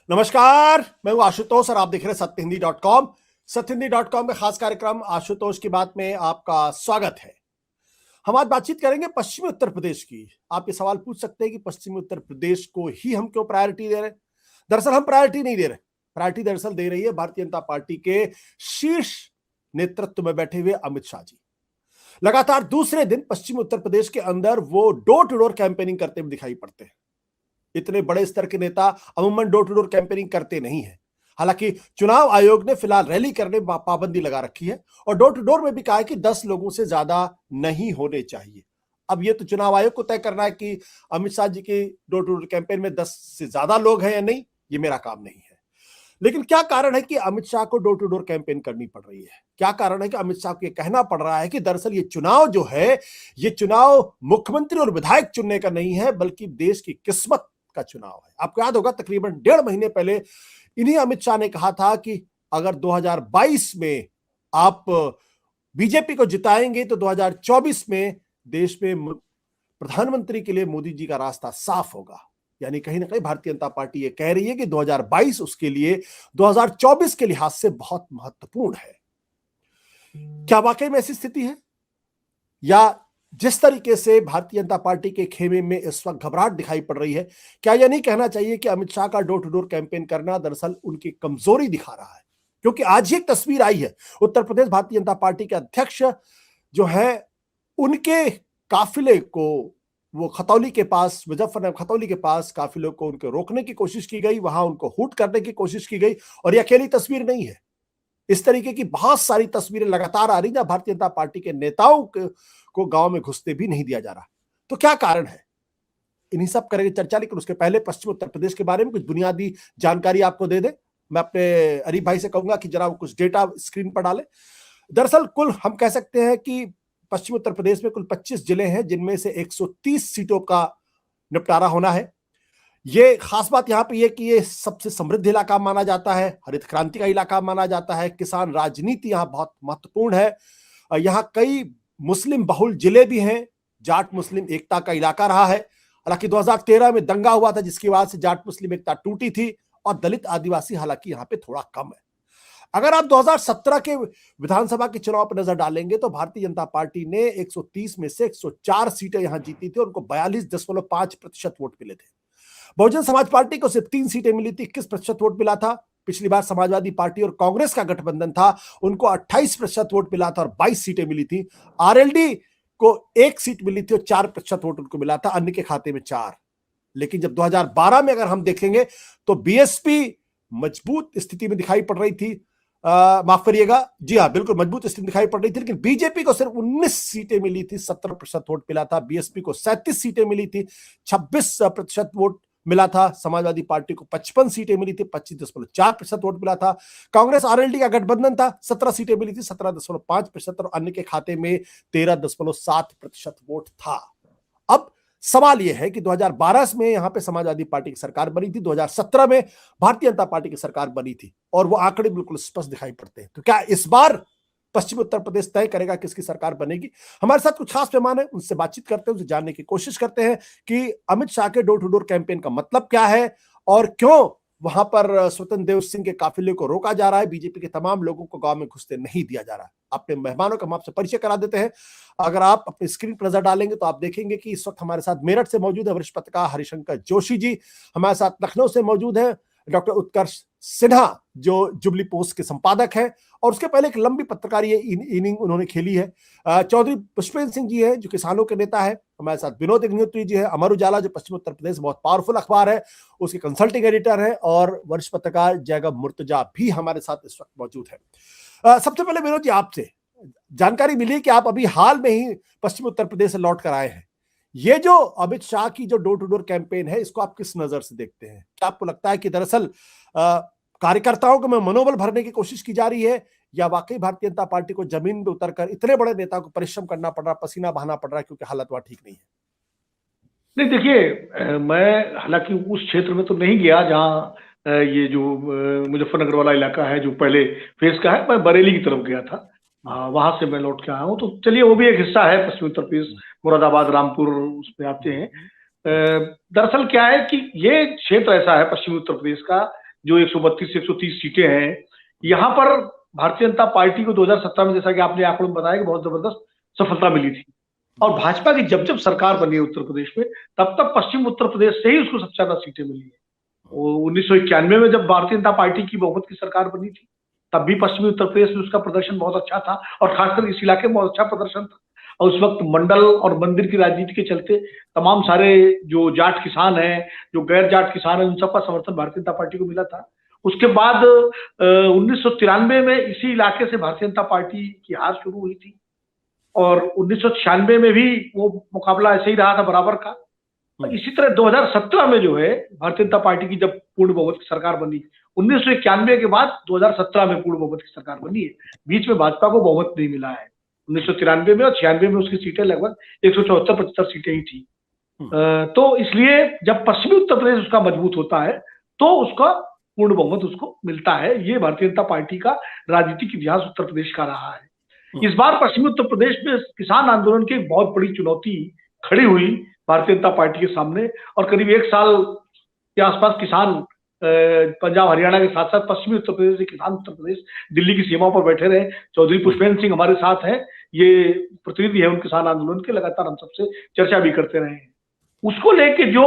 नमस्कार, मैं हूं आशुतोष और आप देख रहे हैं सत्यहिंदी.com। सत्यहिंदी.com में खास कार्यक्रम आशुतोष की बात में आपका स्वागत है। हम आज बातचीत करेंगे पश्चिमी उत्तर प्रदेश की। आप ये सवाल पूछ सकते हैं कि पश्चिमी उत्तर प्रदेश को ही हम क्यों प्रायोरिटी दे रहे हैं। दरअसल हम प्रायोरिटी नहीं दे रहे, प्रायोरिटी दरअसल दे रही है भारतीय जनता पार्टी के शीर्ष नेतृत्व में बैठे हुए अमित शाह जी। लगातार दूसरे दिन पश्चिमी उत्तर प्रदेश के अंदर वो डोर टू डोर कैंपेनिंग करते हुए दिखाई पड़ते हैं। इतने बड़े स्तर के नेता अमूमन डोर टू डोर कैंपेनिंग करते नहीं है। हालांकि चुनाव आयोग ने फिलहाल रैली करने में पाबंदी लगा रखी है और डोर टू डोर में भी कहा है कि 10 लोगों से ज्यादा नहीं होने चाहिए। अब ये तो चुनाव आयोग को तय करना है कि अमित शाह जी के डोर टू डोर कैंपेन में 10 से ज्यादा लोग हैं या नहीं, ये मेरा काम नहीं है। लेकिन क्या कारण है कि अमित शाह को डोर टू डोर कैंपेन करनी पड़ रही है? क्या कारण है कि अमित शाह को यह कहना पड़ रहा है कि दरअसल ये चुनाव जो है, ये चुनाव मुख्यमंत्री और विधायक चुनने का नहीं है, बल्कि देश की किस्मत का चुनाव है। आपको याद होगा तकरीबन 1.5 महीने पहले इन्हीं अमित शाह ने कहा था कि अगर 2022 में आप बीजेपी को जिताएंगे तो 2024 में देश में प्रधानमंत्री के लिए मोदी जी का रास्ता साफ होगा। यानी कहीं ना कहीं भारतीय जनता पार्टी ये कह रही है कि 2022 उसके लिए 2024 के लिहाज से बहुत महत्वपूर्ण है। क्या वाकई में ऐसी स्थिति है, या जिस तरीके से भारतीय जनता पार्टी के खेमे में इस वक्त घबराहट दिखाई पड़ रही है, क्या यह नहीं कहना चाहिए कि अमित शाह का डोर टू डोर कैंपेन करना दरअसल उनकी कमजोरी दिखा रहा है? क्योंकि आज ही एक तस्वीर आई है, उत्तर प्रदेश भारतीय जनता पार्टी के अध्यक्ष जो है, उनके काफिले को वो खतौली के पास, मुजफ्फरनगर खतौली के पास काफिलों को उनके रोकने की कोशिश की गई, वहां उनको हूट करने की कोशिश की गई। और यह अकेली तस्वीर नहीं है, इस तरीके की बहुत सारी तस्वीरें लगातार आ रही जहां भारतीय जनता पार्टी के नेताओं को गांव में घुसते भी नहीं दिया जा रहा। तो क्या कारण है, इन्हीं सब करेंगे चर्चा। लेकिन उसके पहले पश्चिम उत्तर प्रदेश के बारे में कुछ बुनियादी जानकारी आपको दे दे। मैं अपने अरीफ भाई से कहूंगा कि जरा कुछ डेटा स्क्रीन पर डाले। दरअसल कुल हम कह सकते हैं कि पश्चिम उत्तर प्रदेश में कुल 25 जिले हैं, जिनमें से 130 सीटों का निपटारा होना है। ये खास बात यहां पे ये कि ये सबसे समृद्ध इलाका माना जाता है, हरित क्रांति का इलाका माना जाता है, किसान राजनीति यहां बहुत महत्वपूर्ण है। यहां कई मुस्लिम बहुल जिले भी हैं, जाट मुस्लिम एकता का इलाका रहा है। हालांकि 2013 में दंगा हुआ था जिसकी वजह से जाट मुस्लिम एकता टूटी थी, और दलित आदिवासी हालांकि यहां पे थोड़ा कम है। अगर आप 2017 के विधानसभा के चुनाव पर नजर डालेंगे तो भारतीय जनता पार्टी ने 130 में से 104 सीटें यहां जीती थी और उनको 42.5% वोट मिले थे। बहुजन समाज पार्टी को सिर्फ 3 सीटें मिली थी, 21% वोट मिला था। पिछली बार समाजवादी पार्टी और कांग्रेस का गठबंधन था, उनको 28% वोट मिला था और 22 सीटें मिली थी। आरएलडी को 1 सीट मिली थी और 4% वोट उनको मिला था, अन्य के खाते में 4। लेकिन जब 2012 में अगर हम देखेंगे तो बीएसपी मजबूत स्थिति में दिखाई पड़ रही थी। माफ करिएगा, जी हाँ, बिल्कुल मजबूत स्थिति दिखाई पड़ रही थी। लेकिन बीजेपी को सिर्फ 19 सीटें मिली थी, 17% वोट मिला था। बीएसपी को 37 सीटें मिली थी, 26% वोट मिला था। समाजवादी पार्टी को 55 सीटें मिली थी, 25.4% वोट मिला था। कांग्रेस आरएलडी का गठबंधन था, 17 सीटें मिली थी, 17.5%, और अन्य के खाते में 13.7% वोट था। अब सवाल यह है कि 2012 में यहां पे समाजवादी पार्टी की सरकार बनी थी, 2017 में भारतीय जनता पार्टी की सरकार बनी थी, और वो आंकड़े बिल्कुल स्पष्ट दिखाई पड़ते हैं। तो क्या इस बार पश्चिमी उत्तर प्रदेश तय करेगा किसकी सरकार बनेगी? हमारे साथ कुछ खास मेहमान है, उनसे बातचीत करते हैं, उनसे जानने की कोशिश करते हैं कि अमित शाह के डोर टू डोर कैंपेन का मतलब क्या है और क्यों वहां पर स्वतंत्र देव सिंह के काफिले को रोका जा रहा है, बीजेपी के तमाम लोगों को गांव में घुसते नहीं दिया जा रहा है। अपने मेहमानों का हम आपसे परिचय करा देते हैं। अगर आप अपनी स्क्रीन पर नजर डालेंगे तो आप देखेंगे कि इस वक्त हमारे साथ मेरठ से मौजूद है वरिष्ठ पत्रकार हरिशंकर जोशी जी। हमारे साथ लखनऊ से मौजूद है डॉक्टर उत्कर्ष सिन्हा, जो जुबली पोस्ट के संपादक हैं, और उसके पहले एक लंबी पत्रकारी इनिंग उन्होंने खेली है। चौधरी पुष्पेंद्र सिंह जी हैं, जो किसानों के नेता है। हमारे साथ विनोद अग्निहोत्री जी है, अमर उजाला जो पश्चिम उत्तर प्रदेश बहुत पावरफुल अखबार है, उसके कंसल्टिंग एडिटर है, और वरिष्ठ पत्रकार जैगब मुर्तजा भी हमारे साथ इस वक्त मौजूद है। सबसे पहले विनोद जी, आपसे जानकारी मिली कि आप अभी हाल में ही पश्चिम उत्तर प्रदेश से लौट कर आए हैं। ये जो अमित शाह की जो डोर टू डोर कैंपेन है, इसको आप किस नजर से देखते हैं? क्या आपको लगता है कि दरअसल कार्यकर्ताओं को में मनोबल भरने की कोशिश की जा रही है, या वाकई भारतीय जनता पार्टी को जमीन पे उतरकर इतने बड़े नेता को परिश्रम करना पड़ रहा, पसीना बहाना पड़ रहा है क्योंकि हालत वहां ठीक नहीं है? नहीं, देखिए, मैं हालांकि उस क्षेत्र में तो नहीं गया जहाँ ये जो मुजफ्फरनगर वाला इलाका है जो पहले फेज का है। मैं बरेली की तरफ गया था, वहां से मैं लौट के आया हूँ। तो चलिए, वो भी एक हिस्सा है पश्चिमी उत्तर प्रदेश, मुरादाबाद, रामपुर, उसमें आते हैं। दरअसल क्या है कि ये क्षेत्र ऐसा है पश्चिमी उत्तर प्रदेश का जो 132 से 130 सीटें हैं, यहाँ पर भारतीय जनता पार्टी को 2017 में, जैसा कि आपने आंकड़ों में बताया, कि बहुत जबरदस्त सफलता मिली थी। और भाजपा की जब जब सरकार बनी है उत्तर प्रदेश में, तब तब पश्चिम उत्तर प्रदेश से ही उसको सबसे ज्यादा सीटें मिली है। 1991 में जब भारतीय जनता पार्टी की बहुमत की सरकार बनी थी, तब भी पश्चिमी उत्तर प्रदेश में उसका प्रदर्शन बहुत अच्छा था, और खासकर इस इलाके में बहुत अच्छा प्रदर्शन था। और उस वक्त मंडल और मंदिर की राजनीति के चलते तमाम सारे जो जाट किसान हैं, जो गैर जाट किसान हैं, उन सबका समर्थन भारतीय जनता पार्टी को मिला था। उसके बाद 1993 में इसी इलाके से भारतीय जनता पार्टी की हार शुरू हुई थी, और 1996 में भी वो मुकाबला ऐसे ही रहा था, बराबर का। इसी तरह 2017 में जो है भारतीय जनता पार्टी की जब पूर्ण बहुमत की सरकार बनी, 1991 के बाद 2017 में पूर्ण बहुमत की सरकार बनी है। बीच में भाजपा को बहुमत नहीं मिला है। 1993 में और 96 में उसकी सीटें लगभग 174-75 सीटें ही थी। तो इसलिए जब पश्चिमी उत्तर प्रदेश उसका मजबूत होता है, तो उसका पूर्ण बहुमत उसको मिलता है। ये भारतीय जनता पार्टी का राजनीतिक इतिहास उत्तर प्रदेश का रहा है। इस बार पश्चिमी उत्तर प्रदेश में किसान आंदोलन की एक बहुत बड़ी चुनौती खड़ी हुई भारतीय जनता पार्टी के सामने, और करीब 1 साल के आसपास किसान पंजाब हरियाणा के साथ साथ पश्चिमी उत्तर प्रदेश से किसान उत्तर प्रदेश दिल्ली की सीमा पर बैठे रहे। चौधरी पुष्पेंद्र सिंह हमारे साथ हैं, ये प्रतिनिधि है उन किसान आंदोलन के, लगातार हम सबसे चर्चा भी करते रहे हैं। उसको लेके जो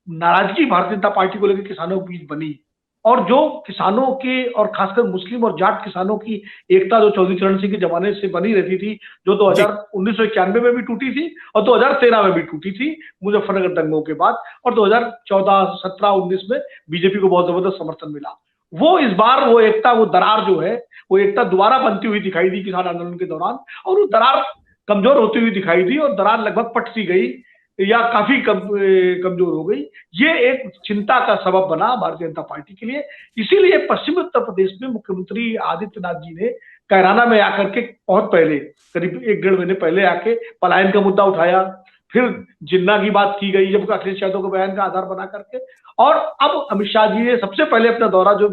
नाराजगी भारतीय जनता पार्टी को लेकर किसानों के बीच बनी, और जो किसानों के और खासकर मुस्लिम और जाट किसानों की एकता जो चौधरी चरण सिंह के जमाने से बनी रहती थी, जो 1991 में भी टूटी थी और 2013 में भी टूटी थी मुजफ्फरनगर दंगों के बाद, और 2014, 17, 19 में बीजेपी को बहुत जबरदस्त समर्थन मिला। वो इस बार वो एकता, वो दरार जो है, वो एकता दोबारा बनती हुई दिखाई दी किसान आंदोलन के दौरान, और वो दरार कमजोर होती हुई दिखाई दी, और दरार लगभग पट सी गई या काफी कमजोर हो गई। ये एक चिंता का सबब बना भारतीय जनता पार्टी के लिए। इसीलिए पश्चिमी उत्तर प्रदेश में मुख्यमंत्री आदित्यनाथ जी ने कैराना में आकर के बहुत पहले, करीब 1-1.5 महीने पहले आके पलायन का मुद्दा उठाया, फिर जिन्ना की बात की गई जब अखिलेश यादव के बयान का आधार बना करके, और अब अमित शाह जी ने सबसे पहले अपना दौरा जो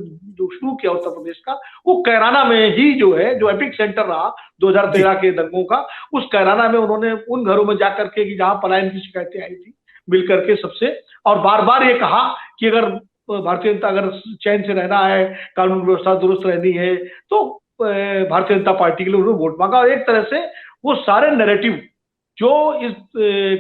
शुरू किया उत्तर प्रदेश का, वो कैराना में ही जो है, जो एपिक सेंटर रहा 2013 के दंगों का, उस कैराना में उन्होंने उन घरों में जाकर के, कि जहां पलायन की शिकायतें आई थी, मिल करके सबसे, और बार बार ये कहा कि अगर भारतीय जनता, अगर चैन से रहना है, कानून व्यवस्था दुरुस्त रहनी है, तो भारतीय जनता पार्टी के लिए उन्होंने वोट मांगा। और एक तरह से वो सारे नैरेटिव जो इस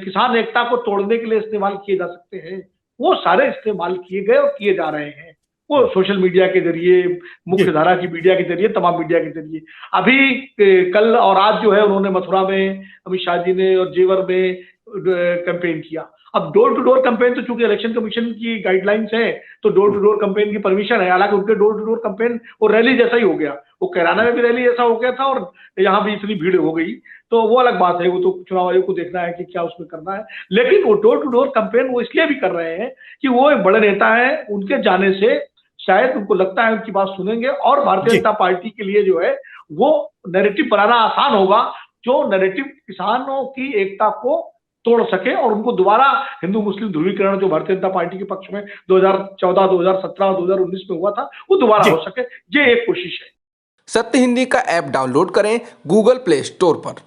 किसान एकता को तोड़ने के लिए इस्तेमाल किए जा सकते हैं, वो सारे इस्तेमाल किए गए और किए जा रहे हैं। वो सोशल मीडिया के जरिए, मुख्य धारा की मीडिया के जरिए, तमाम मीडिया के जरिए। अभी कल और आज जो है उन्होंने मथुरा में, अमित शाह जी ने, और जेवर में कैंपेन किया। अब डोर टू डोर कैंपेन तो चूंकि इलेक्शन कमीशन की गाइडलाइंस है, तो डोर टू डोर कैंपेन की परमिशन है। हालांकि उनके डोर टू डोर कैंपेन वो रैली जैसा ही हो गया, वो कैराना में भी रैली जैसा हो गया था, और यहाँ भी इतनी भीड़ हो गई, तो वो अलग बात है। वो तो चुनाव आयोग को देखना है कि क्या उसमें करना है। लेकिन वो डोर टू डोर कैंपेन वो इसलिए भी कर रहे हैं कि वो एक बड़े नेता है, उनके जाने से शायद उनको लगता है उनकी बात सुनेंगे, और भारतीय जनता पार्टी के लिए जो है वो नैरेटिव बनाना आसान होगा, जो नैरेटिव किसानों की एकता को तोड़ सके, और उनको दोबारा हिंदू मुस्लिम ध्रुवीकरण जो भारतीय जनता पार्टी के पक्ष में 2014, 2017 और 2019 में हुआ था, वो दोबारा हो सके। ये एक कोशिश है। सत्य हिंदी का ऐप डाउनलोड करें गूगल प्ले स्टोर पर।